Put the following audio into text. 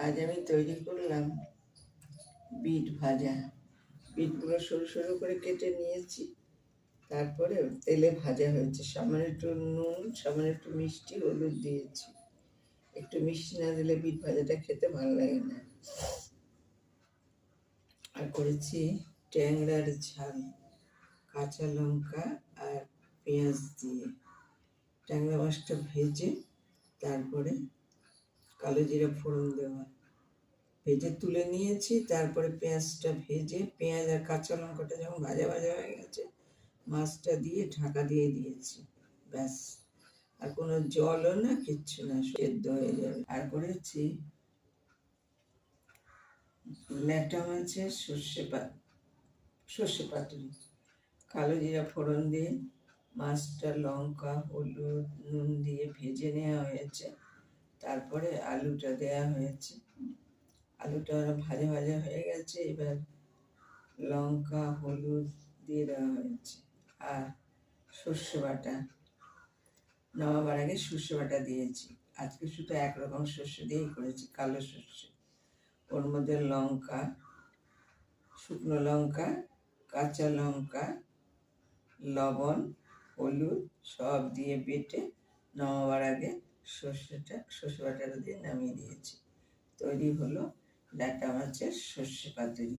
আজ আমি তৈরি করলাম বিট ভাজা। বিটগুলো সরু সরু করে কেটে নিয়েছি, তারপরে তেলে ভাজা হয়েছে। সামান্য একটু নুন, সামান্য একটু মিষ্টি, হলুদ দিয়েছি। একটু মিষ্টি না দিলে বিট ভাজাটা খেতে ভালো লাগে না। আর করেছি ট্যাংরার ঝাল, কাঁচা লঙ্কা আর পেঁয়াজ দিয়ে। ট্যাংরা মাছটা ভেজে তারপরে কালো জিরা ফোড়ন দেওয়া, ভেজে তুলে নিয়েছি। তারপরে পেঁয়াজটা ভেজে, পেঁয়াজ আর কাঁচা লঙ্কাটা যখন ভাজা ভাজা হয়ে গেছে, মাছটা দিয়ে ঢাকা দিয়ে দিয়েছি। ব্যাস, আর কোনো জলও না, কিচ্ছু না, সেদ্ধ হয়ে যাবে। আর করেছি ল্যাটা মাছের সর্ষে পাতুরি। কালো জিরা ফোড়ন দিয়ে মাছটা লঙ্কা, হলুদ, নুন দিয়ে ভেজে নেওয়া হয়েছে। তারপরে আলুটা দেয়া হয়েছে। আলুটা ভাজা ভাজা হয়ে গেছে। এবার লঙ্কা, হলুদ দিয়ে দেওয়া হয়েছে। আর সর্ষে বাটা, নামাবার আগে সর্ষে বাটা দিয়েছি। আজকে শুধু একরকম সর্ষে দিয়েই করেছি, কালো সর্ষে। ওর মধ্যে লঙ্কা, শুকনো লঙ্কা, কাঁচা লঙ্কা, লবণ, হলুদ সব দিয়ে বেটে নামাবার আগে সর্ষে বাটাটা দিয়ে নামিয়ে দিয়েছি। তৈরি হলো ল্যাটা মাছের সর্ষে পাতুরি।